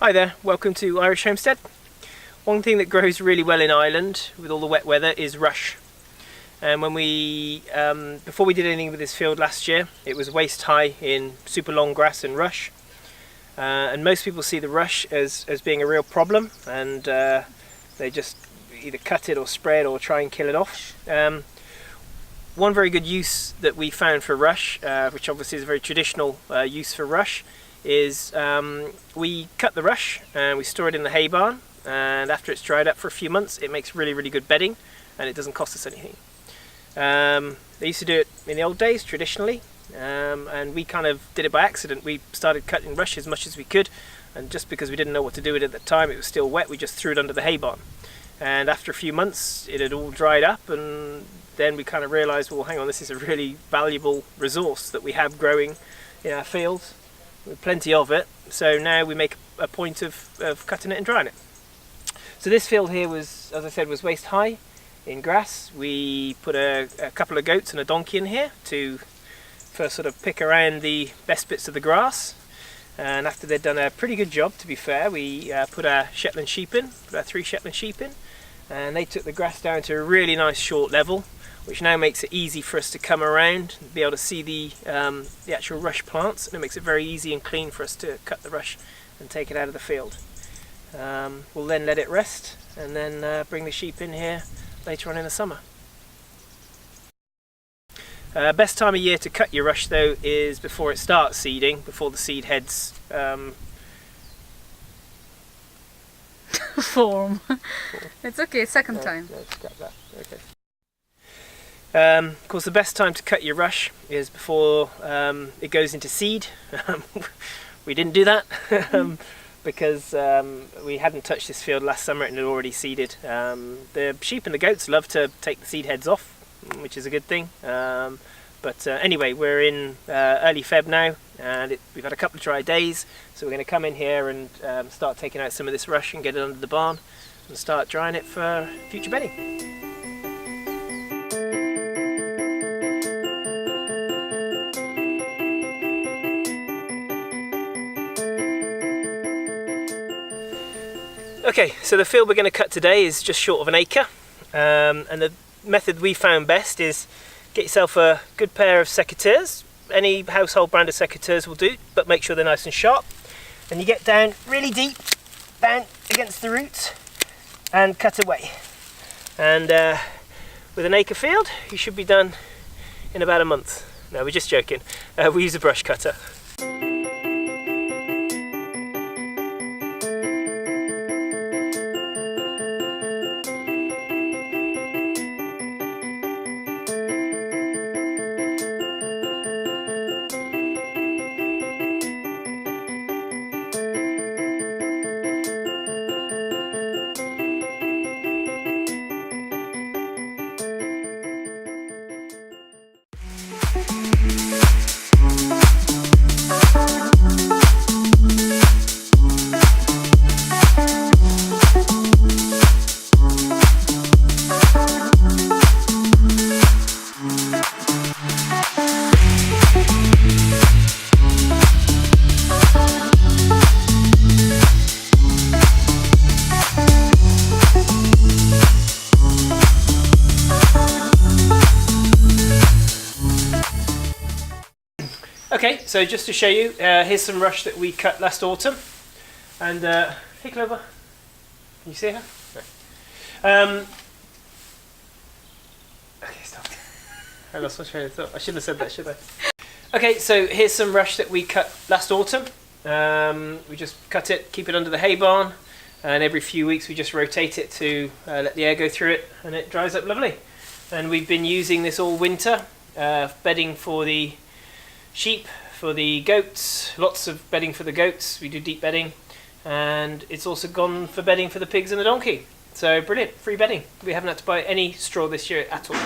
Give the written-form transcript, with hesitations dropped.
Hi there, welcome to Irish Homestead. One thing that grows really well in Ireland with all the wet weather is rush. And when we, before we did anything with this field last year, it was waist high in super long grass and rush. And most people see the rush as being a real problem, and they just either cut it or spray it or try and kill it off. One very good use that we found for rush, which obviously is a very traditional use for rush, is we cut the rush and we store it in the hay barn, and after it's dried up for a few months it makes really good bedding, and it doesn't cost us anything. They used to do it in the old days traditionally, and we kind of did it by accident. We started cutting rush as much as we could, and just because we didn't know what to do with it at the time, it was still wet, we just threw it under the hay barn. And after a few months it had all dried up, and then we kind of realised, well, hang on, this is a really valuable resource that we have growing in our fields. With plenty of it, so now we make a point of cutting it and drying it. So this field here was, as I said, was waist high in grass. We put a couple of goats and a donkey in here to first sort of pick around the best bits of the grass, and after they'd done a pretty good job, to be fair, we put our Shetland sheep in, put our 3 Shetland sheep in, and they took the grass down to a really nice short level, which now makes it easy for us to come around and be able to see the actual rush plants, and it makes it very easy and clean for us to cut the rush and take it out of the field. We'll then let it rest and then bring the sheep in here later on in the summer. Best time of year to cut your rush though is before it starts seeding, before the seed heads form. It's okay, second time. Let's cut that. Okay. Of course, the best time to cut your rush is before it goes into seed. We didn't do that because we hadn't touched this field last summer and it had already seeded. The sheep and the goats love to take the seed heads off, which is a good thing. But anyway, we're in early Feb now, and we've had a couple of dry days, so we're going to come in here and start taking out some of this rush and get it under the barn and start drying it for future bedding. Okay, so the field we're going to cut today is just short of an acre, and the method we found best is get yourself a good pair of secateurs. Any household brand of secateurs will do, but make sure they're nice and sharp. And you get down really deep, down against the roots, and cut away. And with an acre field, you should be done in about a month. No, we're just joking. We use a brush cutter. Okay, so just to show you, here's some rush that we cut last autumn, and hey Clover, can you see her? No. Okay, stop. I lost my train of thought. I shouldn't have said that, should I? Okay, so here's some rush that we cut last autumn. We just cut it, keep it under the hay barn, and every few weeks we just rotate it to let the air go through it, and it dries up lovely. And we've been using this all winter, bedding for the sheep, for the goats, lots of bedding for the goats. We do deep bedding, and it's also gone for bedding for the pigs and the donkey. So brilliant, free bedding. We haven't had to buy any straw this year at all.